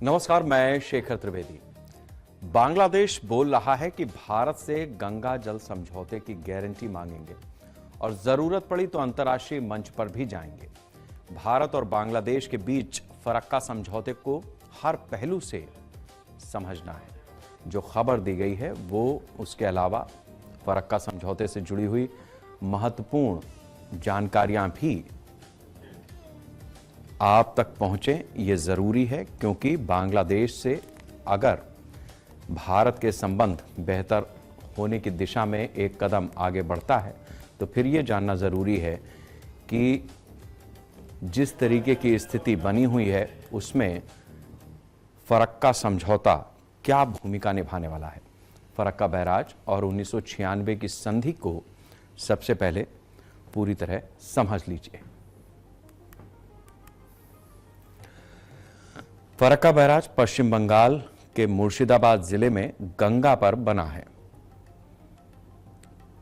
नमस्कार, मैं शेखर त्रिवेदी। बांग्लादेश बोल रहा है कि भारत से गंगा जल समझौते की गारंटी मांगेंगे और जरूरत पड़ी तो अंतर्राष्ट्रीय मंच पर भी जाएंगे। भारत और बांग्लादेश के बीच फरक्का समझौते को हर पहलू से समझना है। जो खबर दी गई है वो उसके अलावा फरक्का समझौते से जुड़ी हुई महत्वपूर्ण जानकारियां भी आप तक पहुंचे, ये जरूरी है, क्योंकि बांग्लादेश से अगर भारत के संबंध बेहतर होने की दिशा में एक कदम आगे बढ़ता है तो फिर ये जानना जरूरी है कि जिस तरीके की स्थिति बनी हुई है उसमें फरक्का समझौता क्या भूमिका निभाने वाला है। फरक्का बैराज और 1996 की संधि को सबसे पहले पूरी तरह समझ लीजिए। फरक्का बैराज पश्चिम बंगाल के मुर्शिदाबाद जिले में गंगा पर बना है।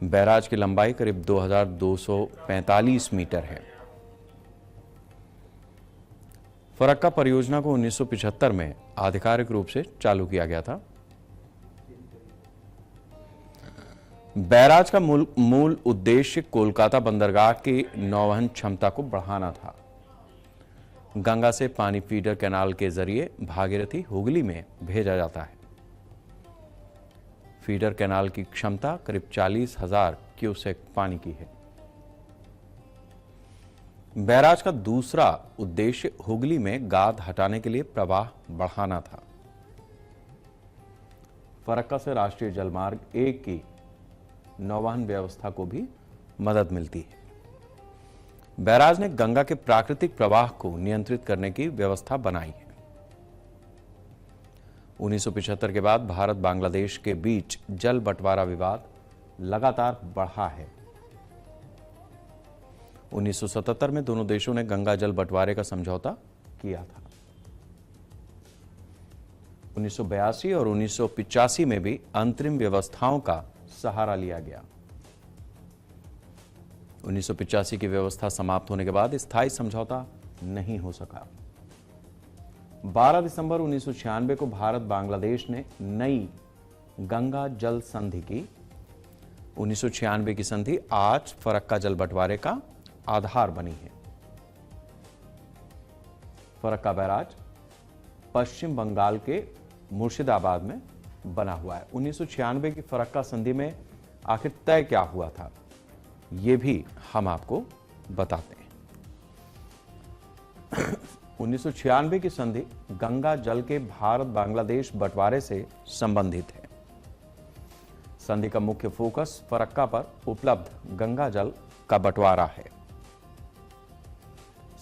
बैराज की लंबाई करीब 2245 मीटर है। फरक्का परियोजना को 1975 में आधिकारिक रूप से चालू किया गया था। बैराज का मूल उद्देश्य कोलकाता बंदरगाह की नौवहन क्षमता को बढ़ाना था। गंगा से पानी फीडर कैनाल के जरिए भागीरथी हुगली में भेजा जाता है। फीडर कैनाल की क्षमता करीब 40,000 क्यूसेक पानी की है। बैराज का दूसरा उद्देश्य हुगली में गाद हटाने के लिए प्रवाह बढ़ाना था। फरक्का से राष्ट्रीय जलमार्ग 1 की नौवहन व्यवस्था को भी मदद मिलती है। बैराज ने गंगा के प्राकृतिक प्रवाह को नियंत्रित करने की व्यवस्था बनाई है। 1975 के बाद भारत बांग्लादेश के बीच जल बंटवारा विवाद लगातार बढ़ा है। 1977 में दोनों देशों ने गंगा जल बंटवारे का समझौता किया था। 1982 और 1985 में भी अंतरिम व्यवस्थाओं का सहारा लिया गया। 1985 की व्यवस्था समाप्त होने के बाद स्थायी समझौता नहीं हो सका। 12 दिसंबर 1996 को भारत बांग्लादेश ने नई गंगा जल संधि की। 1996 की संधि आज फरक्का जल बंटवारे का आधार बनी है। फरक्का बैराज पश्चिम बंगाल के मुर्शिदाबाद में बना हुआ है। 1996 की फरक्का संधि में आखिर तय क्या हुआ था, ये भी हम आपको बताते हैं। 1996 की संधि गंगा जल के भारत बांग्लादेश बंटवारे से संबंधित है। संधि का मुख्य फोकस फरक्का पर उपलब्ध गंगा जल का बंटवारा है।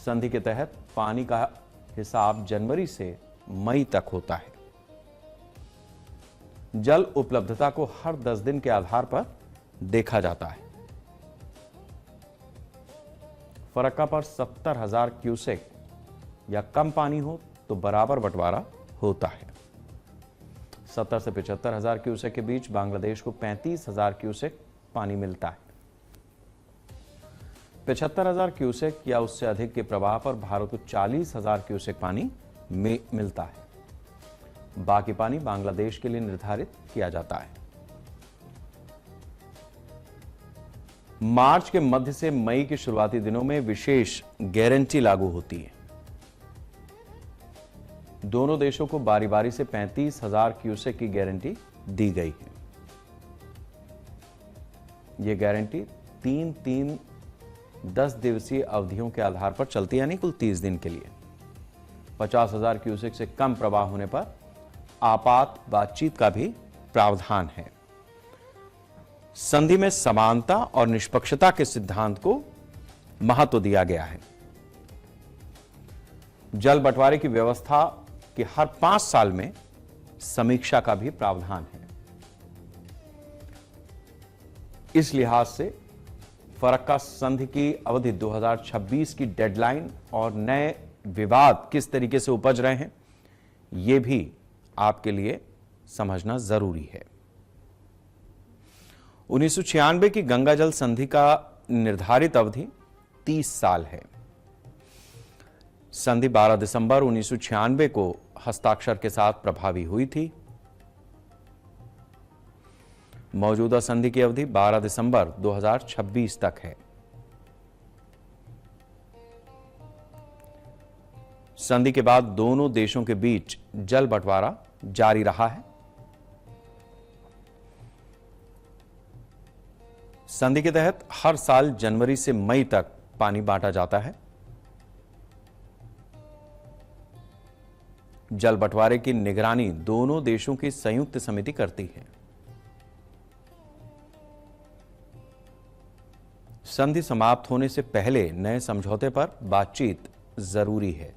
संधि के तहत पानी का हिसाब जनवरी से मई तक होता है। जल उपलब्धता को हर 10 दिन के आधार पर देखा जाता है। फरक्का पर 70,000 क्यूसेक या कम पानी हो तो बराबर बंटवारा होता है। 70 से 75,000 क्यूसेक के बीच बांग्लादेश को 35,000 क्यूसेक पानी मिलता है। 75,000 क्यूसेक या उससे अधिक के प्रवाह पर भारत को 40,000 क्यूसेक पानी मिलता है। बाकी पानी बांग्लादेश के लिए निर्धारित किया जाता है। मार्च के मध्य से मई के शुरुआती दिनों में विशेष गारंटी लागू होती है। दोनों देशों को बारी बारी से 35,000 क्यूसेक की गारंटी दी गई है। यह गारंटी 10 दिवसीय अवधियों के आधार पर चलती है, यानी कुल 30 दिन के लिए। 50,000 क्यूसेक से कम प्रवाह होने पर आपात बातचीत का भी प्रावधान है। संधि में समानता और निष्पक्षता के सिद्धांत को महत्व दिया गया है। जल बंटवारे की व्यवस्था की हर 5 साल में समीक्षा का भी प्रावधान है। इस लिहाज से फरक्का संधि की अवधि 2026 की डेडलाइन और नए विवाद किस तरीके से उपज रहे हैं, यह भी आपके लिए समझना जरूरी है। 1996 की गंगा जल संधि का निर्धारित अवधि 30 साल है। संधि 12 दिसंबर 1996 को हस्ताक्षर के साथ प्रभावी हुई थी। मौजूदा संधि की अवधि 12 दिसंबर 2026 तक है। संधि के बाद दोनों देशों के बीच जल बंटवारा जारी रहा है। संधि के तहत हर साल जनवरी से मई तक पानी बांटा जाता है। जल बंटवारे की निगरानी दोनों देशों की संयुक्त समिति करती है। संधि समाप्त होने से पहले नए समझौते पर बातचीत जरूरी है।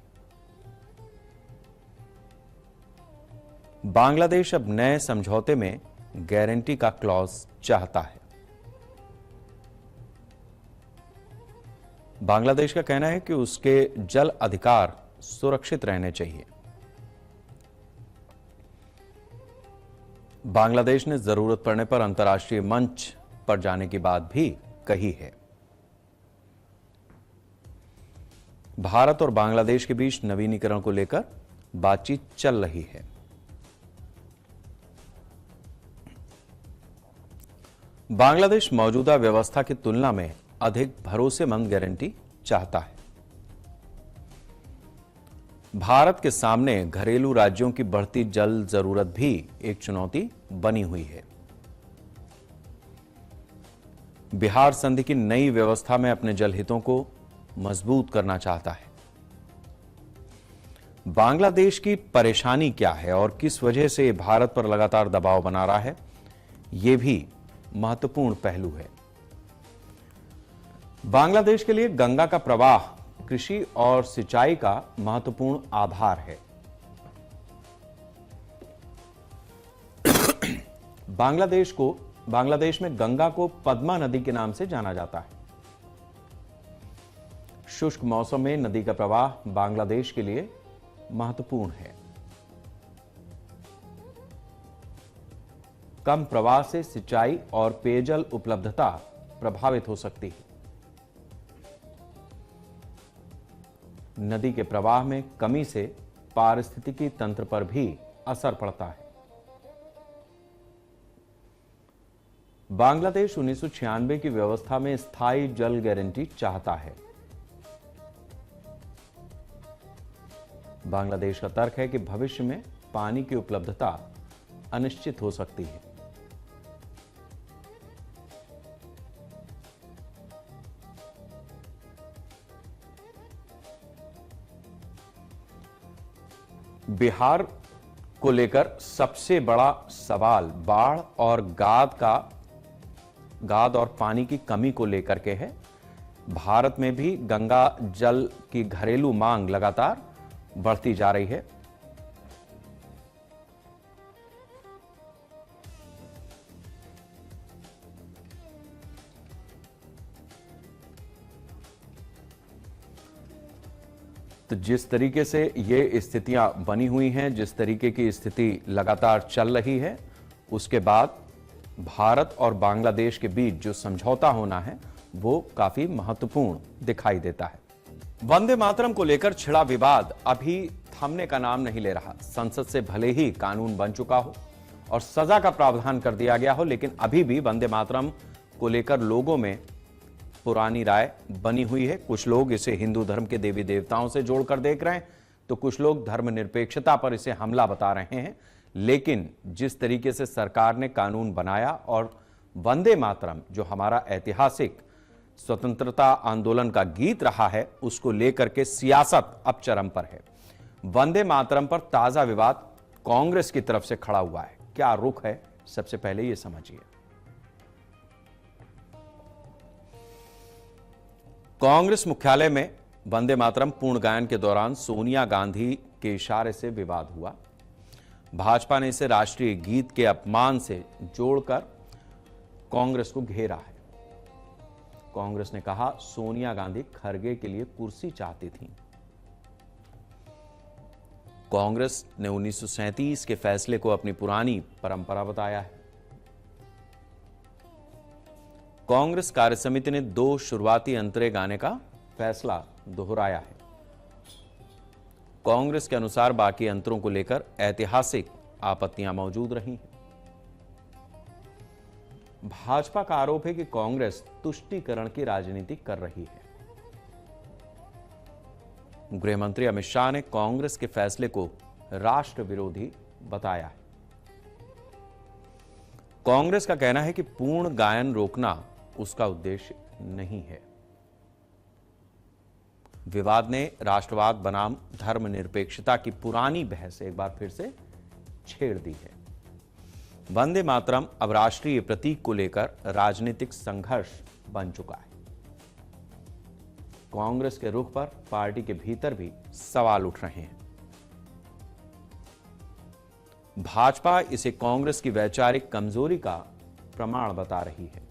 बांग्लादेश अब नए समझौते में गारंटी का क्लॉज चाहता है। बांग्लादेश का कहना है कि उसके जल अधिकार सुरक्षित रहने चाहिए। बांग्लादेश ने जरूरत पड़ने पर अंतर्राष्ट्रीय मंच पर जाने की बात भी कही है। भारत और बांग्लादेश के बीच नवीनीकरण को लेकर बातचीत चल रही है। बांग्लादेश मौजूदा व्यवस्था की तुलना में अधिक भरोसेमंद गारंटी चाहता है। भारत के सामने घरेलू राज्यों की बढ़ती जल जरूरत भी एक चुनौती बनी हुई है। बिहार संधि की नई व्यवस्था में अपने जल हितों को मजबूत करना चाहता है। बांग्लादेश की परेशानी क्या है और किस वजह से भारत पर लगातार दबाव बना रहा है, यह भी महत्वपूर्ण पहलू है। बांग्लादेश के लिए गंगा का प्रवाह कृषि और सिंचाई का महत्वपूर्ण आधार है। बांग्लादेश में गंगा को पद्मा नदी के नाम से जाना जाता है। शुष्क मौसम में नदी का प्रवाह बांग्लादेश के लिए महत्वपूर्ण है। कम प्रवाह से सिंचाई और पेयजल उपलब्धता प्रभावित हो सकती है। नदी के प्रवाह में कमी से पारिस्थितिकी तंत्र पर भी असर पड़ता है। बांग्लादेश 1996 की व्यवस्था में स्थायी जल गारंटी चाहता है। बांग्लादेश का तर्क है कि भविष्य में पानी की उपलब्धता अनिश्चित हो सकती है। बिहार को लेकर सबसे बड़ा सवाल बाढ़ और गाद और पानी की कमी को लेकर के है। भारत में भी गंगा जल की घरेलू मांग लगातार बढ़ती जा रही है। तो जिस तरीके से ये स्थितियां बनी हुई हैं, जिस तरीके की स्थिति लगातार चल रही है, उसके बाद भारत और बांग्लादेश के बीच जो समझौता होना है वो काफी महत्वपूर्ण दिखाई देता है। वंदे मातरम को लेकर छिड़ा विवाद अभी थमने का नाम नहीं ले रहा। संसद से भले ही कानून बन चुका हो और सजा का प्रावधान कर दिया गया हो, लेकिन अभी भी वंदे मातरम को लेकर लोगों में पुरानी राय बनी हुई है। कुछ लोग इसे हिंदू धर्म के देवी देवताओं से जोड़कर देख रहे हैं, तो कुछ लोग धर्मनिरपेक्षता पर इसे हमला बता रहे हैं। लेकिन जिस तरीके से सरकार ने कानून बनाया और वंदे मातरम जो हमारा ऐतिहासिक स्वतंत्रता आंदोलन का गीत रहा है, उसको लेकर के सियासत अब चरम पर है। वंदे मातरम पर ताजा विवाद कांग्रेस की तरफ से खड़ा हुआ है। क्या रुख है, सबसे पहले यह समझिए। कांग्रेस मुख्यालय में वंदे मातरम पूर्ण गायन के दौरान सोनिया गांधी के इशारे से विवाद हुआ। भाजपा ने इसे राष्ट्रीय गीत के अपमान से जोड़कर कांग्रेस को घेरा है। कांग्रेस ने कहा सोनिया गांधी खरगे के लिए कुर्सी चाहती थी। कांग्रेस ने 1937 के फैसले को अपनी पुरानी परंपरा बताया है। कांग्रेस कार्यसमिति ने 2 शुरुआती अंतरे गाने का फैसला दोहराया है। कांग्रेस के अनुसार बाकी अंतरों को लेकर ऐतिहासिक आपत्तियां मौजूद रही हैं। भाजपा का आरोप है कि कांग्रेस तुष्टीकरण की राजनीति कर रही है। गृह मंत्री अमित शाह ने कांग्रेस के फैसले को राष्ट्र विरोधी बताया है। कांग्रेस का कहना है कि पूर्ण गायन रोकना उसका उद्देश्य नहीं है। विवाद ने राष्ट्रवाद बनाम धर्मनिरपेक्षता की पुरानी बहस एक बार फिर से छेड़ दी है। वंदे मातरम अब राष्ट्रीय प्रतीक को लेकर राजनीतिक संघर्ष बन चुका है। कांग्रेस के रुख पर पार्टी के भीतर भी सवाल उठ रहे हैं। भाजपा इसे कांग्रेस की वैचारिक कमजोरी का प्रमाण बता रही है।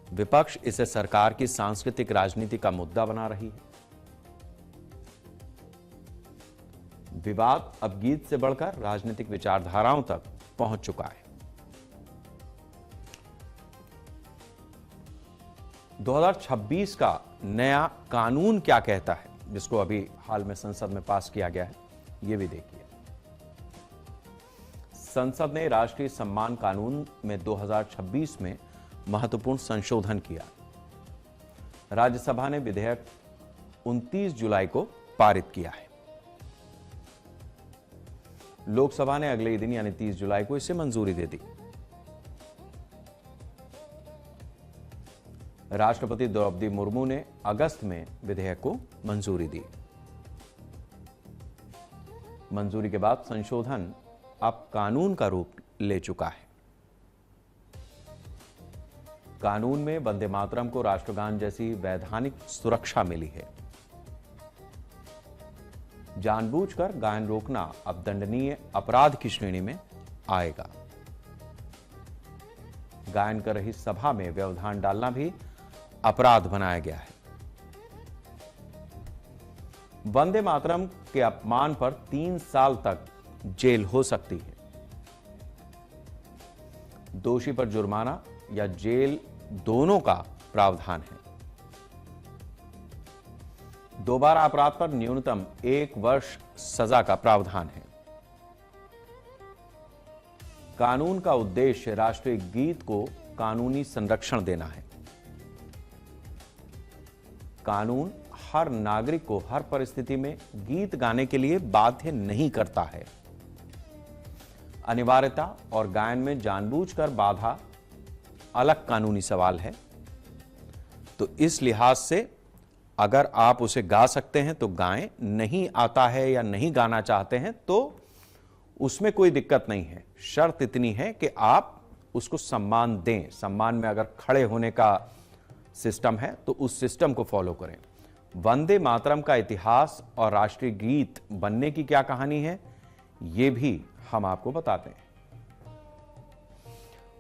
विपक्ष इसे सरकार की सांस्कृतिक राजनीति का मुद्दा बना रही है। विवाद अब गीत से बढ़कर राजनीतिक विचारधाराओं तक पहुंच चुका है। 2026 का नया कानून क्या कहता है, जिसको अभी हाल में संसद में पास किया गया है, यह भी देखिए। संसद ने राष्ट्रीय सम्मान कानून में 2026 में महत्वपूर्ण संशोधन किया। राज्यसभा ने विधेयक 29 जुलाई को पारित किया है। लोकसभा ने अगले दिन यानी 30 जुलाई को इसे मंजूरी दे दी। राष्ट्रपति द्रौपदी मुर्मू ने अगस्त में विधेयक को मंजूरी दी। मंजूरी के बाद संशोधन अब कानून का रूप ले चुका है। कानून में वंदे मातरम को राष्ट्रगान जैसी वैधानिक सुरक्षा मिली है। जानबूझकर गायन रोकना अब दंडनीय अपराध की श्रेणी में आएगा। गायन कर रही सभा में व्यवधान डालना भी अपराध बनाया गया है। वंदे मातरम के अपमान पर 3 साल तक जेल हो सकती है। दोषी पर जुर्माना या जेल दोनों का प्रावधान है। दोबारा अपराध पर न्यूनतम 1 वर्ष सजा का प्रावधान है। कानून का उद्देश्य राष्ट्रीय गीत को कानूनी संरक्षण देना है। कानून हर नागरिक को हर परिस्थिति में गीत गाने के लिए बाध्य नहीं करता है। अनिवार्यता और गायन में जानबूझकर बाधा अलग कानूनी सवाल है। तो इस लिहाज से अगर आप उसे गा सकते हैं तो गाएं, नहीं आता है या नहीं गाना चाहते हैं तो उसमें कोई दिक्कत नहीं है। शर्त इतनी है कि आप उसको सम्मान दें। सम्मान में अगर खड़े होने का सिस्टम है तो उस सिस्टम को फॉलो करें। वंदे मातरम का इतिहास और राष्ट्रीय गीत बनने की क्या कहानी है, यह भी हम आपको बताते हैं।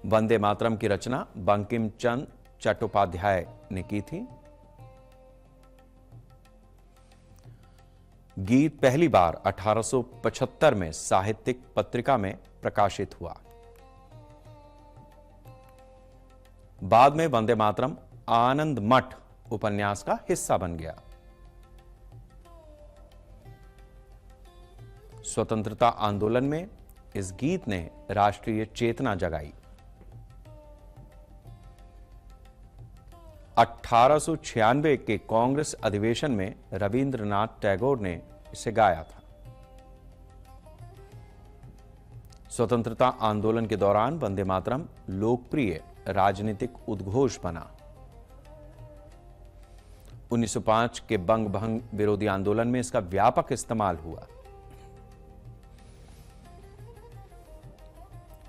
वंदे मातरम की रचना बंकिम चंद्र चट्टोपाध्याय ने की थी। गीत पहली बार 1875 में साहित्यिक पत्रिका में प्रकाशित हुआ। बाद में वंदे मातरम आनंद मठ उपन्यास का हिस्सा बन गया। स्वतंत्रता आंदोलन में इस गीत ने राष्ट्रीय चेतना जगाई। 1896 के कांग्रेस अधिवेशन में रविंद्रनाथ टैगोर ने इसे गाया था। स्वतंत्रता आंदोलन के दौरान वंदे मातरम लोकप्रिय राजनीतिक उद्घोष बना। 1905 के बंग भंग विरोधी आंदोलन में इसका व्यापक इस्तेमाल हुआ।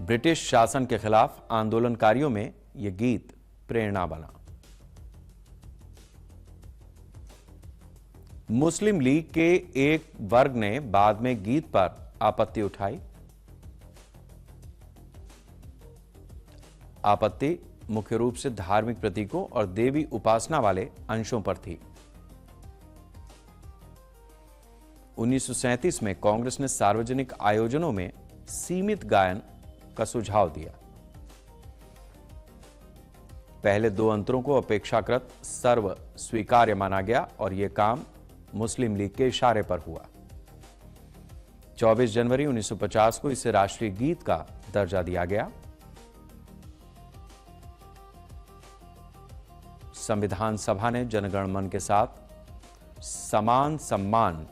ब्रिटिश शासन के खिलाफ आंदोलनकारियों में यह गीत प्रेरणा बना। मुस्लिम लीग के एक वर्ग ने बाद में गीत पर आपत्ति उठाई। आपत्ति मुख्य रूप से धार्मिक प्रतीकों और देवी उपासना वाले अंशों पर थी। 1937 में कांग्रेस ने सार्वजनिक आयोजनों में सीमित गायन का सुझाव दिया। पहले 2 अंतरों को अपेक्षाकृत सर्व स्वीकार्य माना गया और यह काम मुस्लिम लीग के इशारे पर हुआ। 24 जनवरी 1950 को इसे राष्ट्रीय गीत का दर्जा दिया गया। संविधान सभा ने जनगण मन के साथ समान सम्मान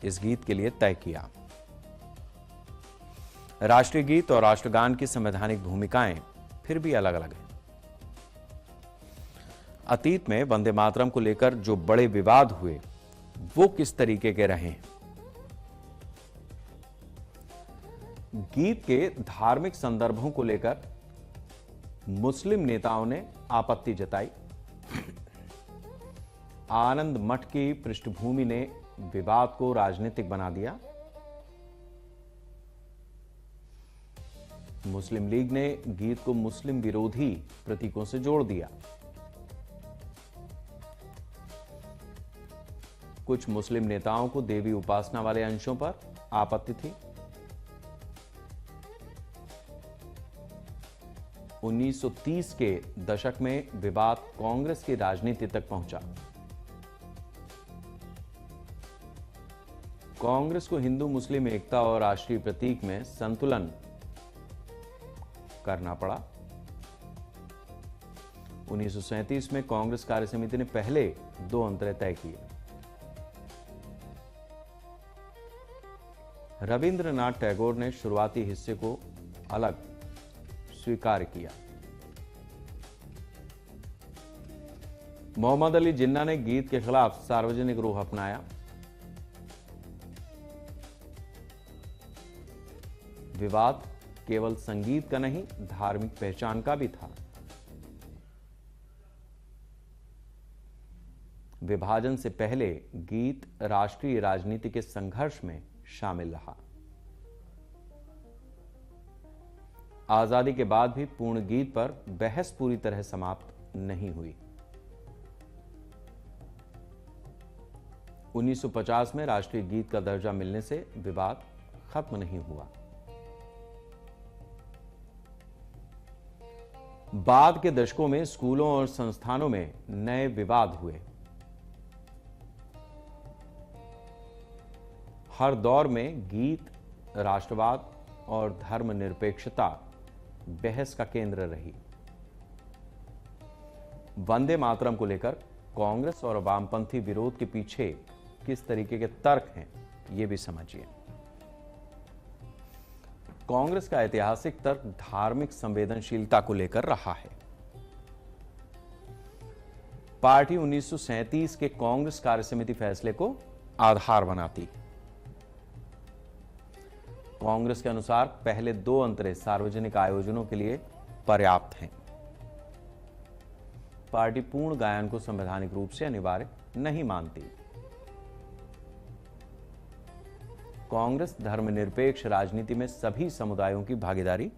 इस गीत के लिए तय किया। राष्ट्रीय गीत और राष्ट्रगान की संवैधानिक भूमिकाएं फिर भी अलग अलग हैं। अतीत में वंदे मातरम को लेकर जो बड़े विवाद हुए वो किस तरीके के रहे हैं? गीत के धार्मिक संदर्भों को लेकर मुस्लिम नेताओं ने आपत्ति जताई। आनंद मठ की पृष्ठभूमि ने विवाद को राजनीतिक बना दिया। मुस्लिम लीग ने गीत को मुस्लिम विरोधी प्रतीकों से जोड़ दिया। कुछ मुस्लिम नेताओं को देवी उपासना वाले अंशों पर आपत्ति थी। 1930 के दशक में विवाद कांग्रेस की राजनीति तक पहुंचा। कांग्रेस को हिंदू मुस्लिम एकता और राष्ट्रीय प्रतीक में संतुलन करना पड़ा। 1937 में कांग्रेस कार्यसमिति ने पहले 2 अंतरे तय किए। रविंद्रनाथ टैगोर ने शुरुआती हिस्से को अलग स्वीकार किया। मोहम्मद अली जिन्ना ने गीत के खिलाफ सार्वजनिक रुख अपनाया। विवाद केवल संगीत का नहीं, धार्मिक पहचान का भी था। विभाजन से पहले गीत राष्ट्रीय राजनीति के संघर्ष में शामिल रहा। आजादी के बाद भी पूर्ण गीत पर बहस पूरी तरह समाप्त नहीं हुई। 1950 में राष्ट्रीय गीत का दर्जा मिलने से विवाद खत्म नहीं हुआ। बाद के दशकों में स्कूलों और संस्थानों में नए विवाद हुए। हर दौर में गीत, राष्ट्रवाद और धर्मनिरपेक्षता बहस का केंद्र रही। वंदे मातरम को लेकर कांग्रेस और वामपंथी विरोध के पीछे किस तरीके के तर्क हैं, यह भी समझिए। कांग्रेस का ऐतिहासिक तर्क धार्मिक संवेदनशीलता को लेकर रहा है। पार्टी 1937 के कांग्रेस कार्यसमिति फैसले को आधार बनाती। कांग्रेस के अनुसार पहले 2 अंतरे सार्वजनिक आयोजनों के लिए पर्याप्त हैं। पार्टी पूर्ण गायन को संवैधानिक रूप से अनिवार्य नहीं मानती। कांग्रेस धर्मनिरपेक्ष राजनीति में सभी समुदायों की भागीदारी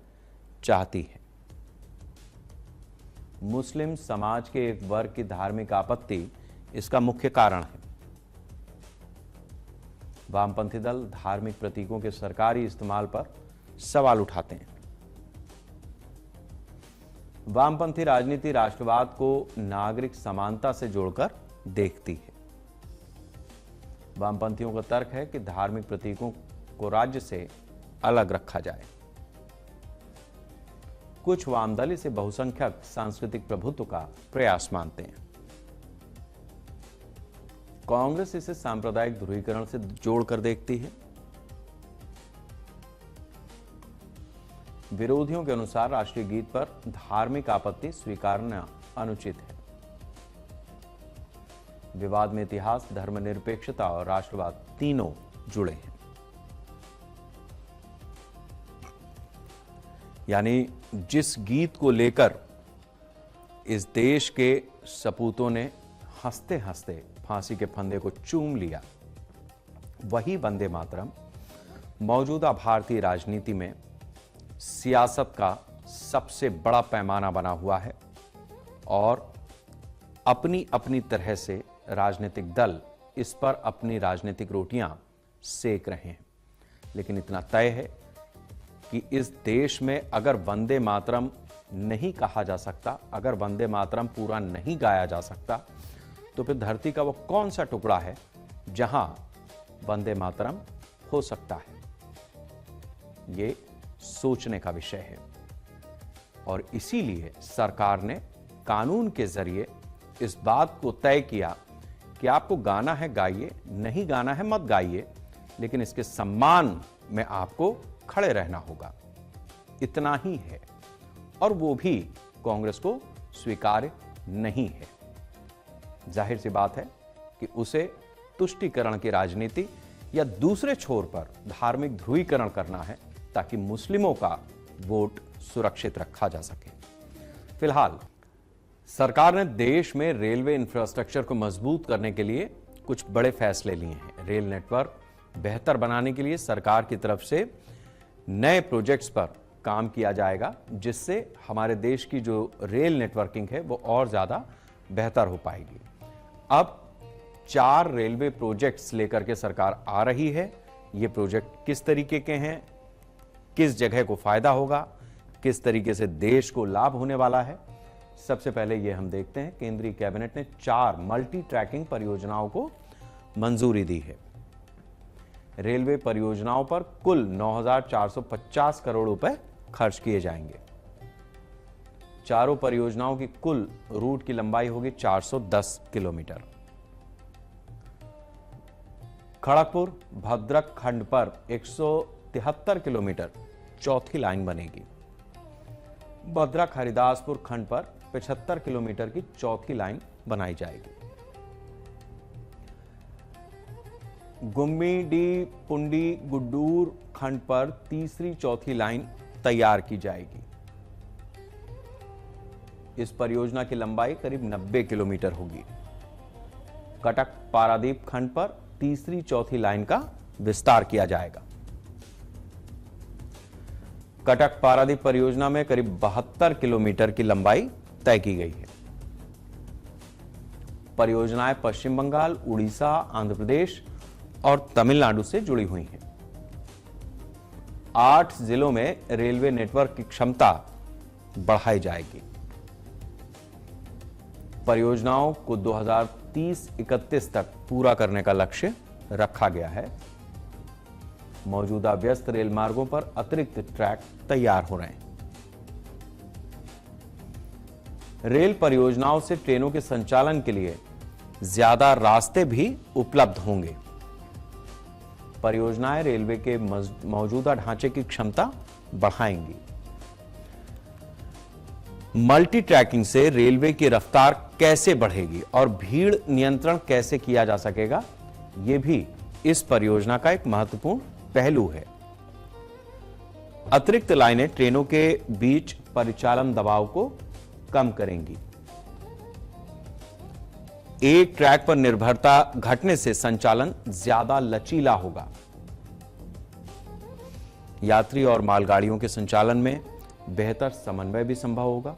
चाहती है। मुस्लिम समाज के एक वर्ग की धार्मिक आपत्ति इसका मुख्य कारण है। वामपंथी दल धार्मिक प्रतीकों के सरकारी इस्तेमाल पर सवाल उठाते हैं। वामपंथी राजनीति राष्ट्रवाद को नागरिक समानता से जोड़कर देखती है। वामपंथियों का तर्क है कि धार्मिक प्रतीकों को राज्य से अलग रखा जाए। कुछ वामदल इसे बहुसंख्यक सांस्कृतिक प्रभुत्व का प्रयास मानते हैं। कांग्रेस इसे सांप्रदायिक ध्रुवीकरण से जोड़कर देखती है। विरोधियों के अनुसार राष्ट्रीय गीत पर धार्मिक आपत्ति स्वीकारना अनुचित है। विवाद में इतिहास, धर्मनिरपेक्षता और राष्ट्रवाद तीनों जुड़े हैं। यानी जिस गीत को लेकर इस देश के सपूतों ने हंसते हंसते फांसी के फंदे को चूम लिया, वही वंदे मातरम मौजूदा भारतीय राजनीति में सियासत का सबसे बड़ा पैमाना बना हुआ है और अपनी अपनी तरह से राजनीतिक दल इस पर अपनी राजनीतिक रोटियां सेक रहे हैं। लेकिन इतना तय है कि इस देश में अगर वंदे मातरम नहीं कहा जा सकता, अगर वंदे मातरम पूरा नहीं गाया जा सकता, तो फिर धरती का वो कौन सा टुकड़ा है जहां वंदे मातरम हो सकता है। ये सोचने का विषय है और इसीलिए सरकार ने कानून के जरिए इस बात को तय किया कि आपको गाना है गाइए, नहीं गाना है मत गाइए, लेकिन इसके सम्मान में आपको खड़े रहना होगा। इतना ही है और वो भी कांग्रेस को स्वीकार्य नहीं है। जाहिर सी बात है कि उसे तुष्टीकरण की राजनीति या दूसरे छोर पर धार्मिक ध्रुवीकरण करना है ताकि मुस्लिमों का वोट सुरक्षित रखा जा सके। फिलहाल सरकार ने देश में रेलवे इंफ्रास्ट्रक्चर को मजबूत करने के लिए कुछ बड़े फैसले लिए हैं। रेल नेटवर्क बेहतर बनाने के लिए सरकार की तरफ से नए प्रोजेक्ट्स पर काम किया जाएगा, जिससे हमारे देश की जो रेल नेटवर्किंग है वो और ज्यादा बेहतर हो पाएगी। अब 4 रेलवे प्रोजेक्ट्स लेकर के सरकार आ रही है। ये प्रोजेक्ट किस तरीके के हैं, किस जगह को फायदा होगा, किस तरीके से देश को लाभ होने वाला है, सबसे पहले ये हम देखते हैं। केंद्रीय कैबिनेट ने 4 मल्टी ट्रैकिंग परियोजनाओं को मंजूरी दी है। रेलवे परियोजनाओं पर कुल 9,450 करोड़ रुपए खर्च किए जाएंगे। चारों परियोजनाओं की कुल रूट की लंबाई होगी 410 किलोमीटर। खड़गपुर भद्रक खंड पर 173 किलोमीटर चौथी लाइन बनेगी। भद्रक हरिदासपुर खंड पर 75 किलोमीटर की चौथी लाइन बनाई जाएगी। गुम्मी डी पुंडी गुड्डूर खंड पर तीसरी चौथी लाइन तैयार की जाएगी। इस परियोजना की लंबाई करीब 90 किलोमीटर होगी। कटक पारादीप खंड पर तीसरी चौथी लाइन का विस्तार किया जाएगा। कटक पारादीप परियोजना में करीब 72 किलोमीटर की लंबाई तय की गई है। परियोजनाएं पश्चिम बंगाल, उड़ीसा, आंध्र प्रदेश और तमिलनाडु से जुड़ी हुई हैं। 8 जिलों में रेलवे नेटवर्क की क्षमता बढ़ाई जाएगी। परियोजनाओं को 2030-31 तक पूरा करने का लक्ष्य रखा गया है। मौजूदा व्यस्त रेल मार्गों पर अतिरिक्त ट्रैक तैयार हो रहे हैं। रेल परियोजनाओं से ट्रेनों के संचालन के लिए ज्यादा रास्ते भी उपलब्ध होंगे। परियोजनाएं रेलवे के मौजूदा ढांचे की क्षमता बढ़ाएंगी। मल्टी ट्रैकिंग से रेलवे की रफ्तार कैसे बढ़ेगी और भीड़ नियंत्रण कैसे किया जा सकेगा, यह भी इस परियोजना का एक महत्वपूर्ण पहलू है। अतिरिक्त लाइनें ट्रेनों के बीच परिचालन दबाव को कम करेंगी। एक ट्रैक पर निर्भरता घटने से संचालन ज्यादा लचीला होगा। यात्री और मालगाड़ियों के संचालन में बेहतर समन्वय भी संभव होगा।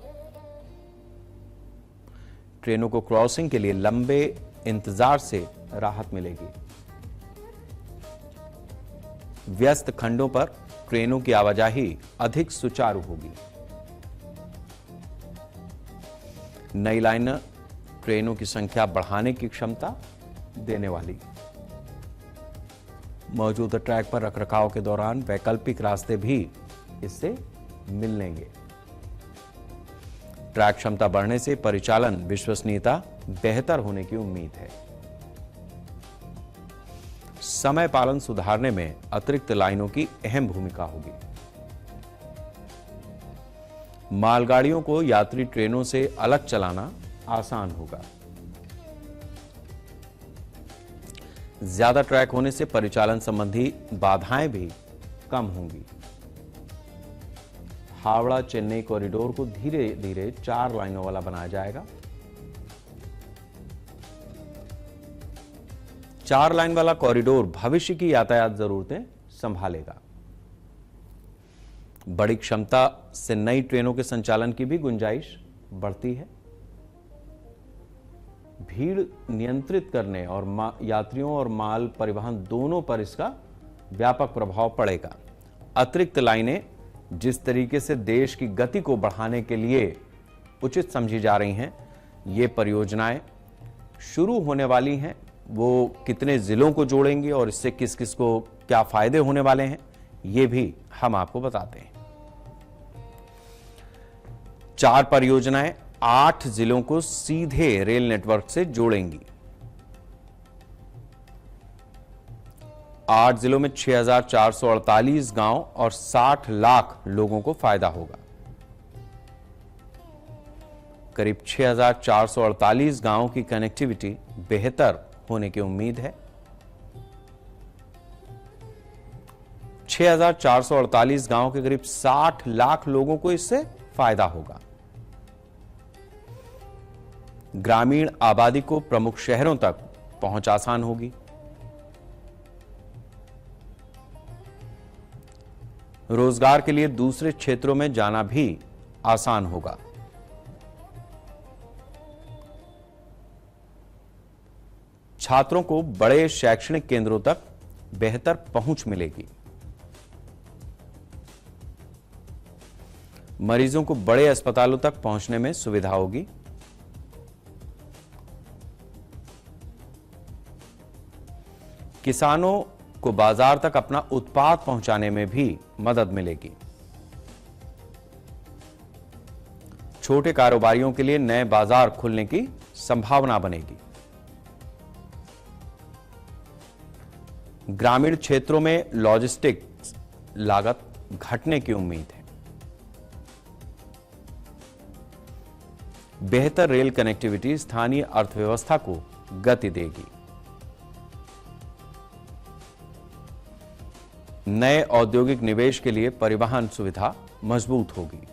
ट्रेनों को क्रॉसिंग के लिए लंबे इंतजार से राहत मिलेगी। व्यस्त खंडों पर ट्रेनों की आवाजाही अधिक सुचारू होगी। नई लाइनें ट्रेनों की संख्या बढ़ाने की क्षमता देने वाली। मौजूदा ट्रैक पर रखरखाव के दौरान वैकल्पिक रास्ते भी इससे मिलेंगे। ट्रैक क्षमता बढ़ने से परिचालन विश्वसनीयता बेहतर होने की उम्मीद है। समय पालन सुधारने में अतिरिक्त लाइनों की अहम भूमिका होगी। मालगाड़ियों को यात्री ट्रेनों से अलग चलाना आसान होगा। ज्यादा ट्रैक होने से परिचालन संबंधी बाधाएं भी कम होंगी। हावड़ा चेन्नई कॉरिडोर को धीरे धीरे 4 लाइनों वाला बनाया जाएगा। 4 लाइन वाला कॉरिडोर भविष्य की यातायात जरूरतें संभालेगा। बड़ी क्षमता से नई ट्रेनों के संचालन की भी गुंजाइश बढ़ती है। भीड़ नियंत्रित करने और यात्रियों और माल परिवहन दोनों पर इसका व्यापक प्रभाव पड़ेगा। अतिरिक्त लाइनें जिस तरीके से देश की गति को बढ़ाने के लिए उचित समझी जा रही हैं, ये परियोजनाएं शुरू होने वाली हैं वो कितने जिलों को जोड़ेंगी और इससे किस किस को क्या फायदे होने वाले हैं, ये भी हम आपको बताते हैं। 4 परियोजनाएं 8 जिलों को सीधे रेल नेटवर्क से जोड़ेंगी। 8 जिलों में 6,448 गांव और 60 लाख लोगों को फायदा होगा। करीब 6,448 गांवों की कनेक्टिविटी बेहतर होने की उम्मीद है। 6,448 गांवों के करीब 60 लाख लोगों को इससे फायदा होगा। ग्रामीण आबादी को प्रमुख शहरों तक पहुंच आसान होगी। रोजगार के लिए दूसरे क्षेत्रों में जाना भी आसान होगा। छात्रों को बड़े शैक्षणिक केंद्रों तक बेहतर पहुंच मिलेगी। मरीजों को बड़े अस्पतालों तक पहुंचने में सुविधा होगी। किसानों को बाजार तक अपना उत्पाद पहुंचाने में भी मदद मिलेगी। छोटे कारोबारियों के लिए नए बाजार खुलने की संभावना बनेगी। ग्रामीण क्षेत्रों में लॉजिस्टिक्स लागत घटने की उम्मीद है। बेहतर रेल कनेक्टिविटी स्थानीय अर्थव्यवस्था को गति देगी। नए औद्योगिक निवेश के लिए परिवहन सुविधा मजबूत होगी।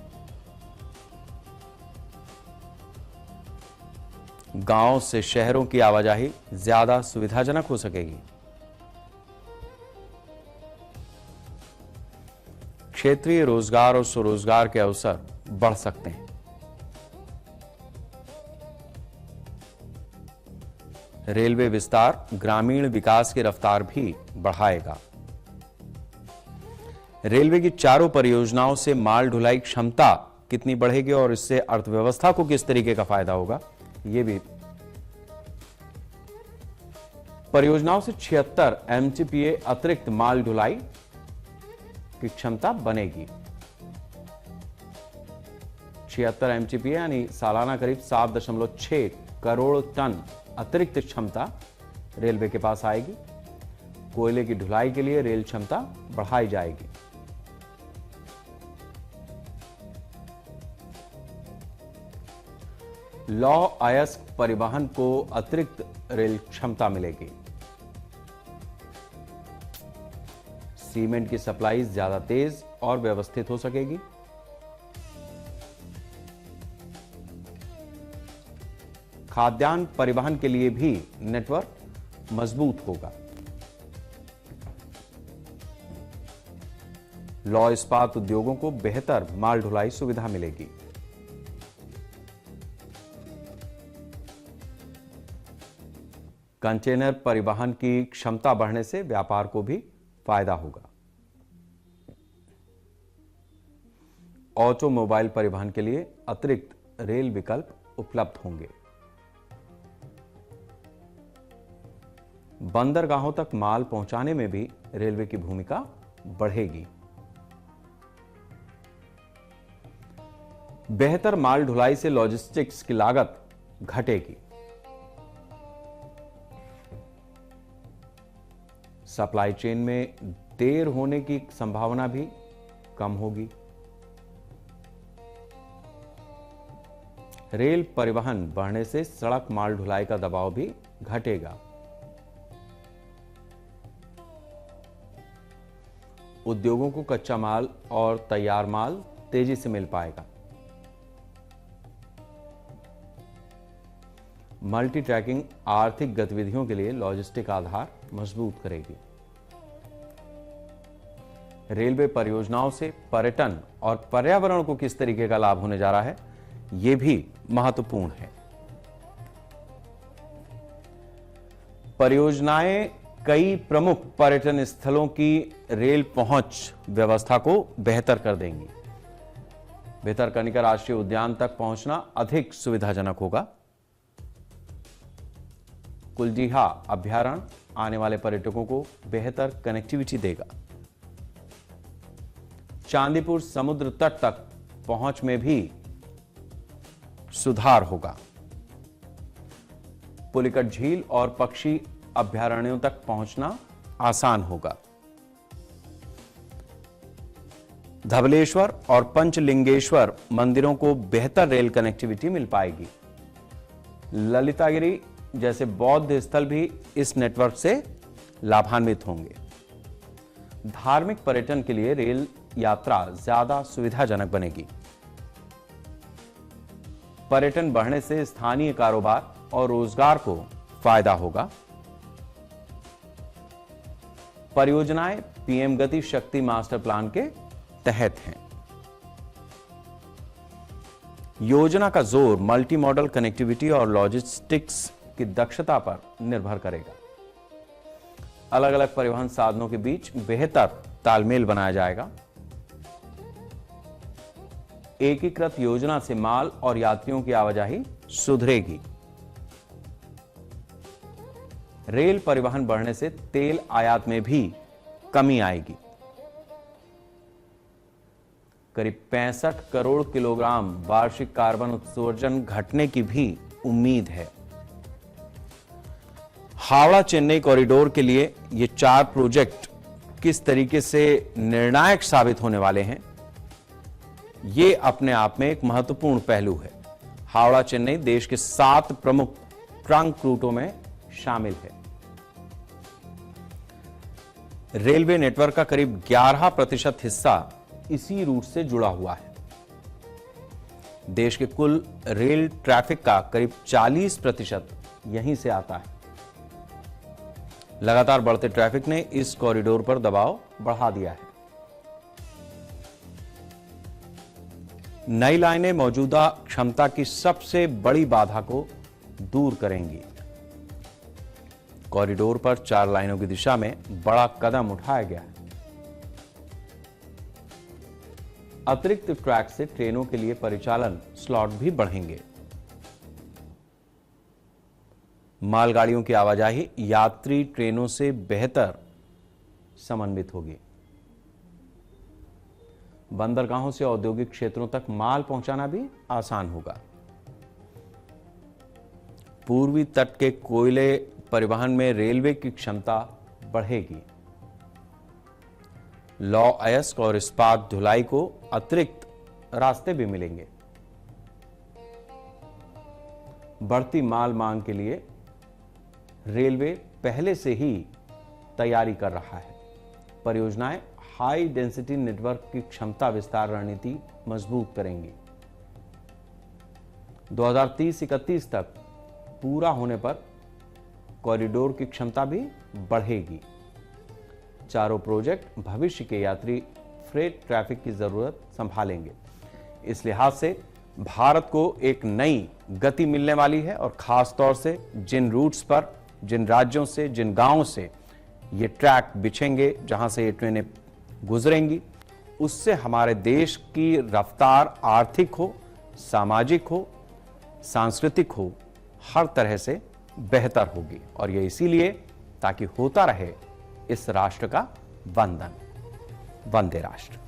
गांव से शहरों की आवाजाही ज्यादा सुविधाजनक हो सकेगी। क्षेत्रीय रोजगार और स्वरोजगार के अवसर बढ़ सकते हैं। रेलवे विस्तार ग्रामीण विकास की रफ्तार भी बढ़ाएगा। रेलवे की चारों परियोजनाओं से माल ढुलाई क्षमता कितनी बढ़ेगी और इससे अर्थव्यवस्था को किस तरीके का फायदा होगा, यह भी। परियोजनाओं से 76 एमटीपीए अतिरिक्त माल ढुलाई की क्षमता बनेगी। 76 एमटीपीए यानी सालाना करीब 7.6 करोड़ टन अतिरिक्त क्षमता रेलवे के पास आएगी। कोयले की ढुलाई के लिए रेल क्षमता बढ़ाई जाएगी। लौह अयस्क परिवहन को अतिरिक्त रेल क्षमता मिलेगी। सीमेंट की सप्लाई ज्यादा तेज और व्यवस्थित हो सकेगी। खाद्यान्न परिवहन के लिए भी नेटवर्क मजबूत होगा। लौह इस्पात उद्योगों को बेहतर माल ढुलाई सुविधा मिलेगी। कंटेनर परिवहन की क्षमता बढ़ने से व्यापार को भी फायदा होगा। ऑटोमोबाइल परिवहन के लिए अतिरिक्त रेल विकल्प उपलब्ध होंगे। बंदरगाहों तक माल पहुंचाने में भी रेलवे की भूमिका बढ़ेगी। बेहतर माल ढुलाई से लॉजिस्टिक्स की लागत घटेगी। सप्लाई चेन में देर होने की संभावना भी कम होगी। रेल परिवहन बढ़ने से सड़क माल ढुलाई का दबाव भी घटेगा। उद्योगों को कच्चा माल और तैयार माल तेजी से मिल पाएगा। मल्टी ट्रैकिंग आर्थिक गतिविधियों के लिए लॉजिस्टिक आधार मजबूत करेगी। रेलवे परियोजनाओं से पर्यटन और पर्यावरण को किस तरीके का लाभ होने जा रहा है, यह भी महत्वपूर्ण है। परियोजनाएं कई प्रमुख पर्यटन स्थलों की रेल पहुंच व्यवस्था को बेहतर कर देंगी। भितरकनिका राष्ट्रीय उद्यान तक पहुंचना अधिक सुविधाजनक होगा। कुलजीहा अभ्यारण्य आने वाले पर्यटकों को बेहतर कनेक्टिविटी देगा। चांदीपुर समुद्र तट तक पहुंच में भी सुधार होगा। पुलिकट झील और पक्षी अभ्यारण्यों तक पहुंचना आसान होगा। धबलेश्वर और पंचलिंगेश्वर मंदिरों को बेहतर रेल कनेक्टिविटी मिल पाएगी। ललितागिरी जैसे बौद्ध स्थल भी इस नेटवर्क से लाभान्वित होंगे। धार्मिक पर्यटन के लिए रेल यात्रा ज्यादा सुविधाजनक बनेगी। पर्यटन बढ़ने से स्थानीय कारोबार और रोजगार को फायदा होगा। परियोजनाएं पीएम गति शक्ति मास्टर प्लान के तहत हैं। योजना का जोर मल्टी मॉडल कनेक्टिविटी और लॉजिस्टिक्स की दक्षता पर निर्भर करेगा। अलग अलग परिवहन साधनों के बीच बेहतर तालमेल बनाया जाएगा। एकीकृत योजना से माल और यात्रियों की आवाजाही सुधरेगी। रेल परिवहन बढ़ने से तेल आयात में भी कमी आएगी। करीब 65 करोड़ किलोग्राम वार्षिक कार्बन उत्सर्जन घटने की भी उम्मीद है। हावड़ा चेन्नई कॉरिडोर के लिए ये 4 प्रोजेक्ट किस तरीके से निर्णायक साबित होने वाले हैं, ये अपने आप में एक महत्वपूर्ण पहलू है। हावड़ा चेन्नई देश के 7 प्रमुख ट्रंक रूटों में शामिल है। रेलवे नेटवर्क का करीब 11% हिस्सा इसी रूट से जुड़ा हुआ है। देश के कुल रेल ट्रैफिक का करीब 40% यहीं से आता है। लगातार बढ़ते ट्रैफिक ने इस कॉरिडोर पर दबाव बढ़ा दिया है। नई लाइनें मौजूदा क्षमता की सबसे बड़ी बाधा को दूर करेंगी। कॉरिडोर पर 4 लाइनों की दिशा में बड़ा कदम उठाया गया है। अतिरिक्त ट्रैक से ट्रेनों के लिए परिचालन स्लॉट भी बढ़ेंगे। मालगाड़ियों की आवाजाही यात्री ट्रेनों से बेहतर समन्वित होगी। बंदरगाहों से औद्योगिक क्षेत्रों तक माल पहुंचाना भी आसान होगा। पूर्वी तट के कोयले परिवहन में रेलवे की क्षमता बढ़ेगी। लौह अयस्क और इस्पात धुलाई को अतिरिक्त रास्ते भी मिलेंगे। बढ़ती माल मांग के लिए रेलवे पहले से ही तैयारी कर रहा है। परियोजनाएं हाई डेंसिटी नेटवर्क की क्षमता विस्तार रणनीति मजबूत करेंगी। 2030-31 तक पूरा होने पर कॉरिडोर की क्षमता भी बढ़ेगी। चारों प्रोजेक्ट भविष्य के यात्री फ्रेट ट्रैफिक की जरूरत संभालेंगे। इस लिहाज से भारत को एक नई गति मिलने वाली है और खास तौर से जिन रूट्स पर, जिन राज्यों से, जिन गांवों से ये ट्रैक बिछेंगे, जहां से ये ट्रेनें गुजरेंगी, उससे हमारे देश की रफ्तार आर्थिक हो, सामाजिक हो, सांस्कृतिक हो, हर तरह से बेहतर होगी। और ये इसीलिए ताकि होता रहे इस राष्ट्र का वंदन। वंदे राष्ट्र।